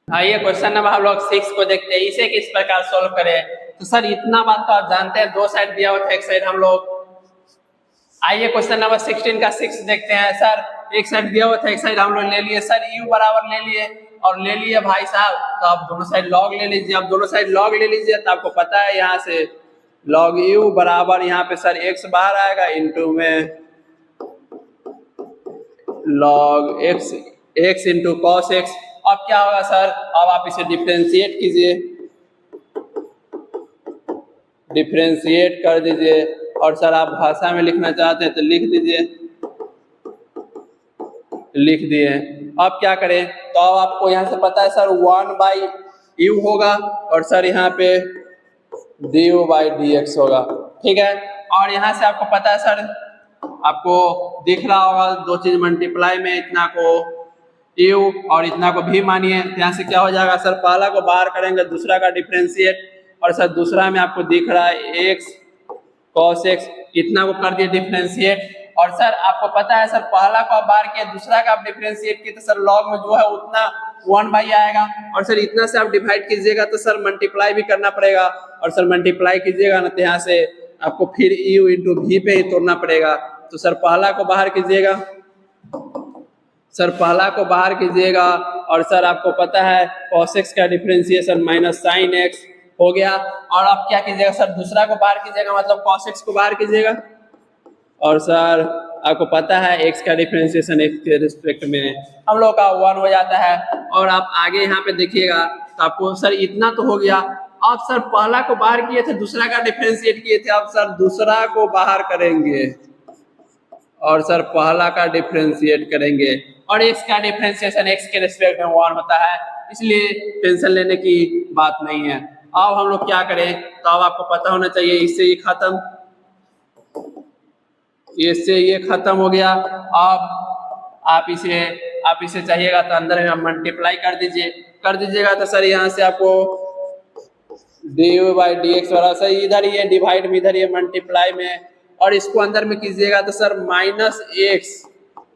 आइए क्वेश्चन नंबर हम लोग 6 को देखते हैं, इसे किस प्रकार सोल्व करें। तो सर इतना बात तो आप जानते हैं, दो साइड दिया हुआ था, एक साइड हम लोग, आइए क्वेश्चन नंबर 16 का 6 देखते हैं। सर एक साइड दिया हुआ था, एक साइड हम लोग ले लिए, सर u बराबर ले लिए, और ले लिए भाई साहब, तो आप दोनों साइड लॉग ले लीजिए। आप दोनों साइड लॉग ले लीजिए तो आपको पता है यहाँ से लॉग u बराबर यहाँ पे सर x बाहर आएगा, इंटू में log x into cos x। अब क्या होगा सर, अब आप इसे डिफ्रेंशिएट कीजिए, डिफ्रेंशिएट कर दीजिए, और सर आप भाषा में लिखना चाहते हैं तो लिख दीजिए, लिख दिए। अब क्या करें, तो अब आपको यहाँ से पता है सर 1 बाई यू होगा, और सर यहाँ पे डी बाई डी एक्स होगा, ठीक है। और यहाँ से आपको पता है सर, आपको दिख रहा होगा दो चीज मल्टीप्लाई में, इतना को यू और इतना को भी मानिए, यहाँ से क्या हो जाएगा सर, पहला को बाहर करेंगे, दूसरा का डिफ्रेंशिएट, और सर दूसरा में आपको दिख रहा है x cos x, इतना को कर दिए डिफ्रेंशिएट, और सर आपको पता है सर पहला को आप बाहर किया, दूसरा का आप डिफ्रेंशिएट किए, तो सर लॉग में जो है उतना 1 बाई आएगा, और सर इतना से आप डिवाइड कीजिएगा तो सर मल्टीप्लाई भी करना पड़ेगा, और सर मल्टीप्लाई कीजिएगा ना तो यहाँ से आपको फिर यू इंटू भी पे ही तोड़ना पड़ेगा। तो सर पहला को बाहर कीजिएगा, सर पहला को बाहर कीजिएगा, और सर आपको पता है cos x का डिफरेंशिएशन माइनस साइन x हो गया, और आप क्या कीजिएगा सर दूसरा को बाहर कीजिएगा, मतलब cos x को बाहर कीजिएगा, और सर आपको पता है x का डिफरेंशिएशन x के रिस्पेक्ट में हम लोग का 1 हो जाता है। और आप आगे यहाँ पे देखिएगा तो आपको सर इतना तो हो गया, आप सर पहला को बाहर किए थे, दूसरा का डिफरेंशिएट किए थे, आप सर दूसरा को बाहर करेंगे और सर पहला का डिफरेंशिएट करेंगे, और x का डिफरेंशिएशन x के रिस्पेक्ट में 1 होता है, इसलिए टेंशन लेने की बात नहीं है। अब हम लोग क्या करें, तो अब आपको पता होना चाहिए, इससे ये खत्म, इससे ये खत्म हो गया। अब आप इसे चाहिएगा तो अंदर में मल्टीप्लाई कर दीजिएगा, तो सर यहाँ से आपको डी बाई डी एक्स वाला सर इधर ही है डिवाइड में, इधर ही मल्टीप्लाई में, और इसको अंदर में कीजिएगा तो सर माइनस एक्स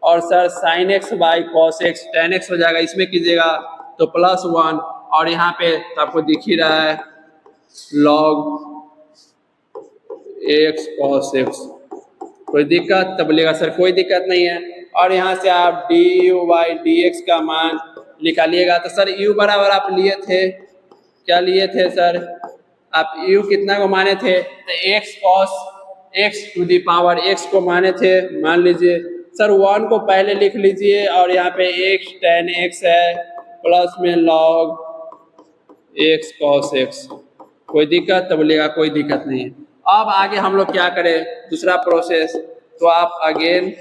और sir sign x by cos x ten x हो जाएगा, इसमें कीजिएगा तो प्लस 1, और यहाँ पे तो आपको दिख ही रहा है लॉग एक्स कॉस एक्स, कोई दिक्कत तो बोलिएगा सर कोई दिक्कत नहीं है। और यहाँ से आप D u by d x का मान निकालिएगा, तो सर u बराबर आप लिए थे, क्या लिए थे सर, आप u कितना को माने थे, तो x cos x to the power x को माने थे, मान लीजिए सर 1 को पहले लिख लीजिए, और यहाँ पे x tan x है प्लस में log एक्स कॉस एक्स। कोई दिक्कत? तो बोलिएगा कोई दिक्कत नहीं है। अब आगे हम लोग क्या करें, दूसरा प्रोसेस, तो आप अगेन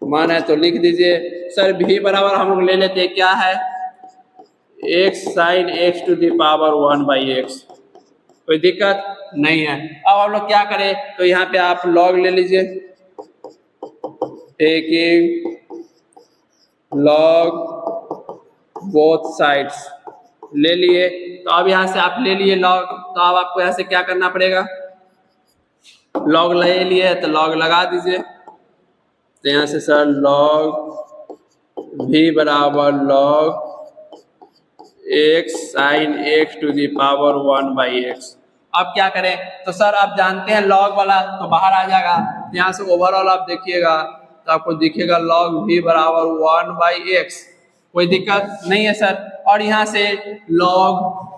मान है तो लिख दीजिए। सर भी बराबर हम लोग ले लेते हैं, क्या है, x sine x to the power 1/x। कोई दिक्कत नहीं है। अब हम लोग क्या करें, तो यहाँ पे आप लॉग ले लीजिए, टेकिंग लॉग बोथ साइड्स ले लिए। तो अब यहाँ से आप ले लिए लॉग, तो अब आपको यहाँ से क्या करना पड़ेगा, लॉग ले लिए तो लॉग लगा दीजिए। तो यहाँ से सर लॉग भी बराबर log x sine x to the power 1/x। अब क्या करें, तो सर आप जानते हैं लॉग वाला तो बाहर आ जाएगा, यहाँ से ओवरऑल आप देखिएगा तो आपको दिखेगा लॉग भी बराबर 1/x। कोई दिक्कत नहीं है सर। और यहाँ से लॉग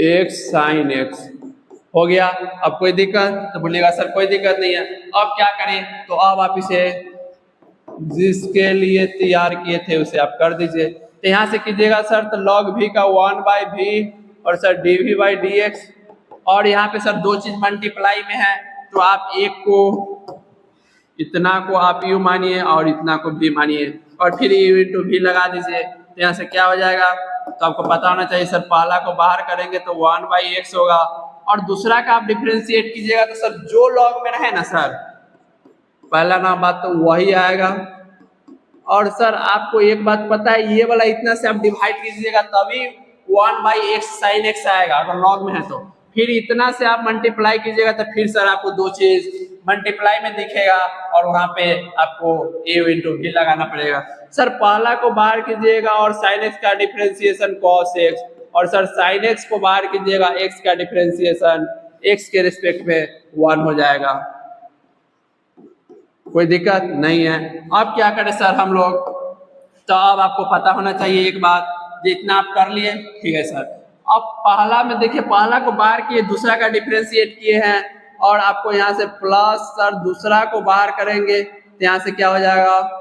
एक्स साइन एक्स हो गया। अब कोई दिक्कत? तो बोलिएगा सर कोई दिक्कत नहीं है। अब क्या करें, तो अब आप इसे जिसके लिए तैयार किए थे उसे आप कर दीजिए। तो यहाँ से कीजिएगा सर, तो log v का 1/v और सर dv/dx, और यहाँ पे सर दो चीज मल्टीप्लाई में है, तो आप एक को इतना को आप u मानिए और इतना को v मानिए और फिर u इंटू v लगा दीजिए। तो यहाँ से क्या हो जाएगा, तो आपको पता होना चाहिए सर, पहला को बाहर करेंगे तो 1/x होगा और दूसरा का आप डिफरेंशिएट कीजिएगा तो सर जो लॉग में रहे ना सर, पहला ना बात तो वही आएगा। और सर आपको एक बात पता है, ये वाला इतना से आप डिवाइड कीजिएगा तभी 1/x साइन x आएगा अगर लॉग में है तो। फिर इतना से आप मल्टीप्लाई कीजिएगा तो फिर सर आपको दो चीज मल्टीप्लाई में दिखेगा और वहां पे आपको a इंटू v लगाना पड़ेगा। सर पहला को बाहर कीजिएगा और साइन x का डिफरेंशिएशन cos x, और सर साइन x को बाहर कीजिएगा x का डिफरेंशिएशन x के रिस्पेक्ट में 1 हो जाएगा। कोई दिक्कत नहीं है। अब क्या करें सर हम लोग, तो अब आपको पता होना चाहिए एक बात, जितना आप कर लिए ठीक है सर। अब पहला में देखिए, पहला को बाहर किए, दूसरा का डिफरेंशिएट किए हैं और आपको यहाँ से प्लस सर दूसरा को बाहर करेंगे तो यहाँ से क्या हो जाएगा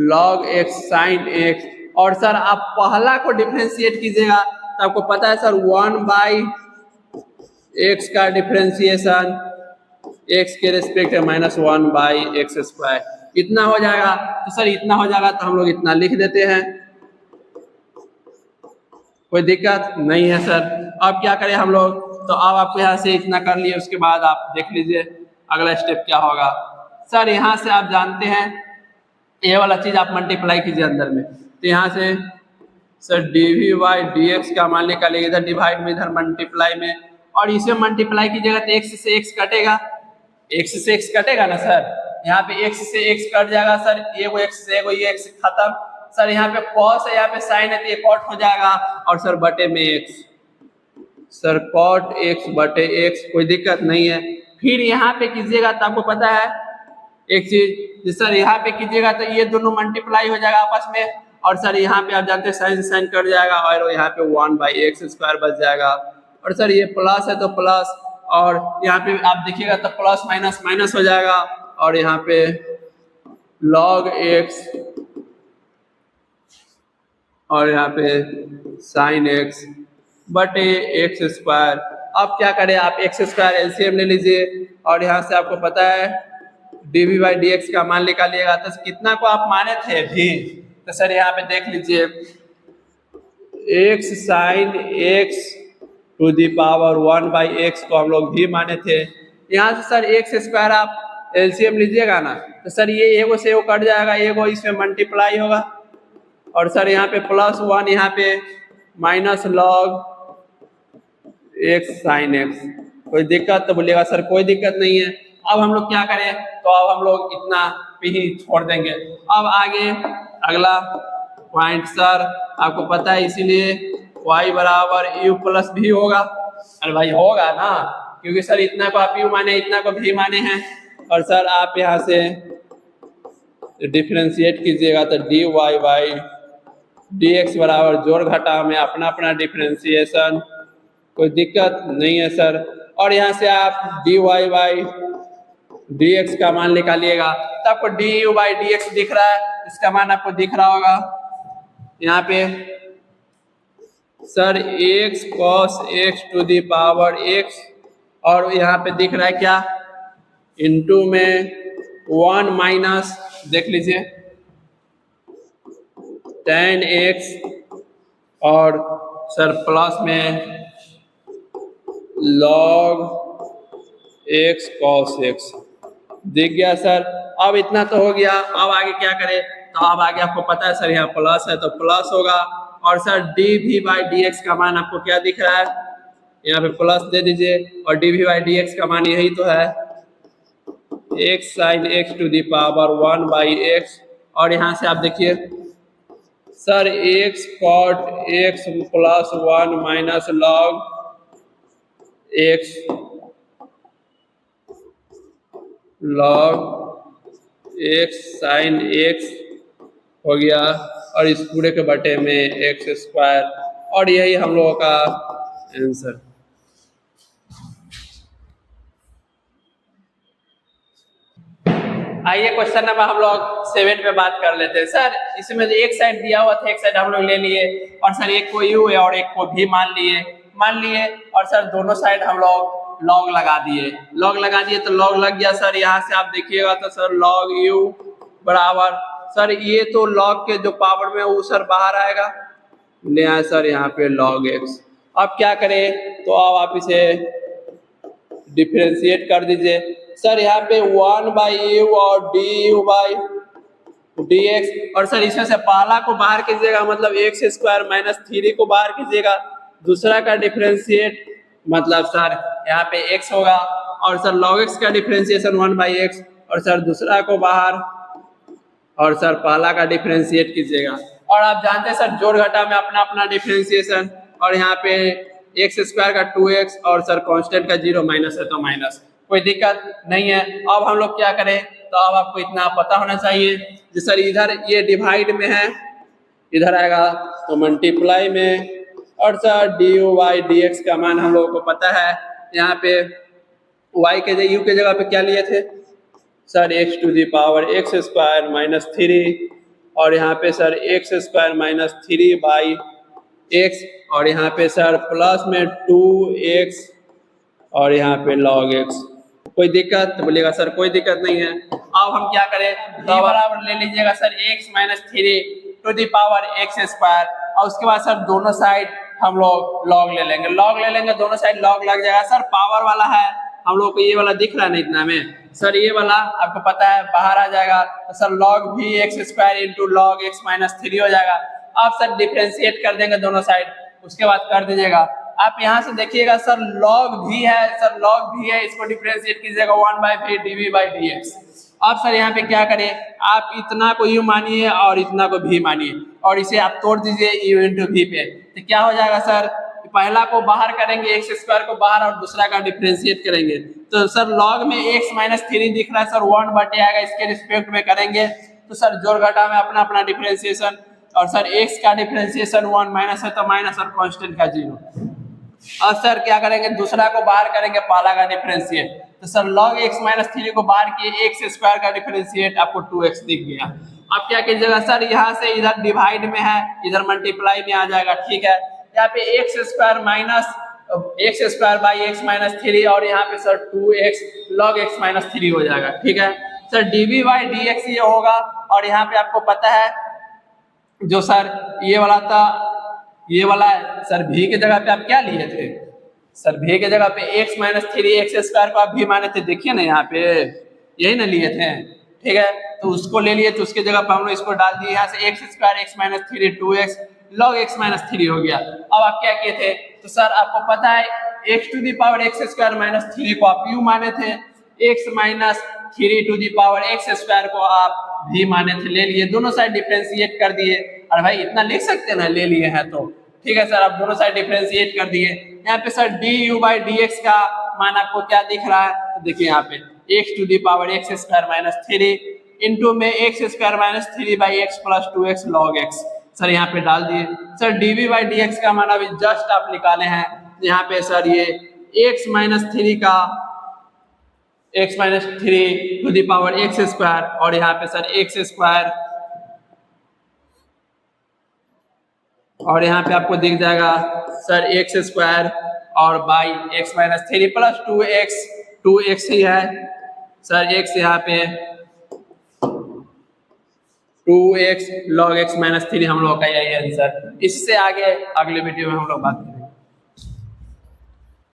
log x साइन x, और सर आप पहला को डिफरेंशिएट कीजिएगा तो आपको पता है सर 1/x का डिफरेंशिएशन x के रेस्पेक्ट है -1/x², इतना हो जाएगा। तो सर इतना हो जाएगा तो हम लोग इतना लिख देते हैं, कोई दिक्कत नहीं है सर। अब क्या करें हम लोग, तो अब आपको यहाँ से इतना कर लिए, उसके बाद आप देख लीजिए अगला स्टेप क्या होगा। सर यहाँ से आप जानते हैं ये वाला चीज आप मल्टीप्लाई कीजिए अंदर में, तो यहाँ से सर dv/dx का मान निकालिए, इधर डिवाइड में इधर मल्टीप्लाई में, और इसे मल्टीप्लाई कीजिएगा तो x से x कटेगा, x से x कटेगा ना सर, यहाँ पे x से x कट जाएगा सर, एगो x से एगो ये x खत्म। सर यहाँ पे cos है, यहाँ पे sin है तो ये cot हो जाएगा, और सर बटे में x, सर cot x बटे x, कोई दिक्कत नहीं है। फिर यहाँ पे कीजिएगा तो आपको पता है एक चीज, सर यहाँ पे कीजिएगा तो ये दोनों मल्टीप्लाई हो जाएगा आपस में, और सर यहाँ पे आप जानते हैं साइन साइन कट जाएगा और यहाँ पे 1/x² बच जाएगा, और सर ये प्लस है तो प्लस, और यहाँ पे आप देखिएगा तो प्लस माइनस माइनस हो जाएगा, और यहाँ पे log x और यहाँ पे साइन x बटे x²। अब क्या करें, आप x² एलसीएम ले लीजिए, और यहाँ से आपको पता है dv/dx का मान निकालिएगा तो कितना को आप माने थे भी, तो सर यहाँ पे देख लीजिए x sine x to the power 1/x को हम लोग भी माने थे। यहाँ से सर x² आप एलसीएम लीजिएगा ना, तो सर ये एगो से एगो कट जाएगा, एगो इसमें मल्टीप्लाई होगा, और सर यहाँ पे +1 यहाँ पे minus log x sine x। कोई दिक्कत? तो बोलिएगा सर कोई दिक्कत नहीं है। अब हम लोग क्या करें, तो अब हम लोग इतना भी ही छोड़ देंगे। अब आगे अगला पॉइंट सर आपको पता है, इसीलिए y बराबर u प्लस भी होगा। अरे भाई होगा ना, क्योंकि सर इतना को आप u माने, इतना को भी माने हैं, और सर आप यहाँ से डिफरेंशिएट कीजिएगा तो dy/dx बराबर जोड़ घटाव में अपना अपना डिफरेंशिएशन, कोई दिक्कत नहीं है सर। और यहाँ से आप dy/dx का मान निकालिएगा तो आपको du/dx दिख रहा है, इसका मान आपको दिख रहा होगा यहाँ पे sir x cos x to the power x, और यहाँ पे दिख रहा है क्या, इनटू में 1 माइनस, देख लीजिए tan x, और सर प्लस में log x cos x। दिख गया सर। अब इतना तो हो गया, अब आगे क्या करें, तो अब आगे आपको पता है सर यहाँ प्लस है तो प्लस होगा, और सर dv/dx का मान आपको क्या दिख रहा है, यहाँ पे प्लस दे दीजिए, और dv/dx का मान यही तो है x sin x to the power 1/x, और यहाँ से आप देखिए sir x cot x plus 1 minus log x sin x हो गया, और इस पूरे के बटे में x स्क्वायर, और यही हम लोगों का आंसर। आइए क्वेश्चन नंबर हम लोग 7 पे बात कर लेते हैं। सर इसमें एक साइड दिया हुआ था, एक साइड हम लोग ले लिए, और सर एक को u है और एक को v मान लिए, और सर दोनों साइड हम लोग लॉग लगा दिए, तो लॉग लग गया सर। यहाँ से आप देखिएगा तो सर log u बराबर, सर ये तो लॉग के जो पावर में वो सर बाहर आएगा, ले आए सर यहाँ पे log x। अब क्या करें, तो अब आप इसे डिफरेंशिएट कर दीजिए सर, यहाँ पे 1/u और du/dx, और सर इसमें से पहला को बाहर कीजिएगा, मतलब x स्क्वायर माइनस 3 को बाहर कीजिएगा, दूसरा का डिफरेंशिएट मतलब सर यहाँ पे x होगा, और सर log x का डिफरेंशिएशन 1/x, और सर दूसरा को बाहर, और सर पहला का डिफरेंशिएट कीजिएगा, और आप जानते हैं सर जोड़ घटा में अपना अपना डिफरेंशिएशन, और यहाँ पे x स्क्वायर का 2x, और सर कांस्टेंट का 0 माइनस है तो माइनस, कोई दिक्कत नहीं है। अब हम लोग क्या करें, तो अब आपको इतना पता होना चाहिए कि सर इधर ये डिवाइड में है, इधर आएगा तो मल्टीप्लाई में, और सर du/dx का मान हम लोगों को पता है, यहाँ पे y के जगह u के जगह पे क्या लिए थे sir x to the power x square minus 3, और यहाँ पे sir x square minus 3/x, और यहाँ पे सर प्लस में 2x, और यहाँ पे log x। कोई दिक्कत, तो बोलिएगा सर कोई दिक्कत नहीं है। अब हम क्या करें, तो बराबर ले लीजिएगा sir x minus 3 to the power x square, और उसके बाद सर दोनों साइड हम लोग log ले लेंगे, दोनों साइड log लग जाएगा। सर पावर वाला है, हम लोग को ये वाला दिख रहा है ना इतना में, सर ये वाला आपको पता है बाहर आ जाएगा, तो sir log v x square into log x minus 3 हो जाएगा। आप सर डिफरेंशिएट कर देंगे दोनों साइड, उसके बाद कर दीजिएगा। आप यहाँ से देखिएगा सर log v है, इसको डिफरेंशिएट कीजिएगा 1/v dv/dx। अब सर यहाँ पे क्या करें, आप इतना को u मानिए और इतना को v मानिए, और इसे आप तोड़ दीजिए u इंटू v पे, तो क्या हो जाएगा सर, पहला को बाहर करेंगे x स्क्वायर को बाहर, और दूसरा का डिफरेंशिएट करेंगे, तो सर log में x माइनस 3 दिख रहा है सर 1 बटे आएगा, इसके रिस्पेक्ट में करेंगे तो सर जोड़ घटा में अपना अपना डिफरेंशिएशन, और सर x का डिफरेंशिएशन 1 माइनस है तो माइनस, और कांस्टेंट का 0। और सर क्या करेंगे, दूसरा को बाहर करेंगे पहला का डिफरेंशिएट, तो सर log x माइनस 3 को बाहर किए, x स्क्वायर का डिफरेंशिएट आपको 2x दिख गया। अब क्या कीजिएगा सर, यहाँ से इधर डिवाइड में है, इधर मल्टीप्लाई में आ जाएगा, ठीक है। यहाँ पे x square minus x square by x minus 3, और यहाँ पे sir 2x log x minus 3 हो जाएगा, ठीक है। सर dv/dx ये होगा, और यहाँ पे आपको पता है जो सर ये वाला था, ये वाला सर v के जगह पे आप क्या लिए थे, सर v के जगह पे x माइनस 3x स्क्वायर को आप v माने थे, देखिए ना यहाँ पे यही ना लिए थे, ठीक है। तो उसको ले लिए, तो उसके जगह पे हम लोग इसको डाल दिए, यहाँ से x square x minus 3 2x log x minus 3 हो गया। अब आप क्या किए थे, तो सर आपको पता है x to the power x square minus 3 को आप u माने थे, x minus 3 to the power x square को आप v माने थे, ले लिए, दोनों साइड डिफरेंशिएट कर दिए। अरे भाई इतना लिख सकते हैं ना, ले लिए हैं तो ठीक है सर, आप दोनों साइड डिफरेंशिएट कर दिए। यहाँ पे सर du/dx का मान आपको क्या दिख रहा है, तो देखिए यहाँ पे x to the power x square minus 3 into में x square minus 3/x plus 2x log x, sir यहाँ पे डाल दिए। सर dv/dx का मान अभी जस्ट आप निकाले हैं, यहाँ पे सर ये x माइनस 3 का x minus 3 to the power x square, और यहाँ पे सर x स्क्वायर और यहाँ पे आपको दिख जाएगा सर एक्स स्क्वायर और by x minus 3 plus 2x ही है सर। x यहाँ पे 2x log x माइनस 3 हम लोग का यही आंसर। इससे आगे अगले वीडियो में हम लोग बात करेंगे।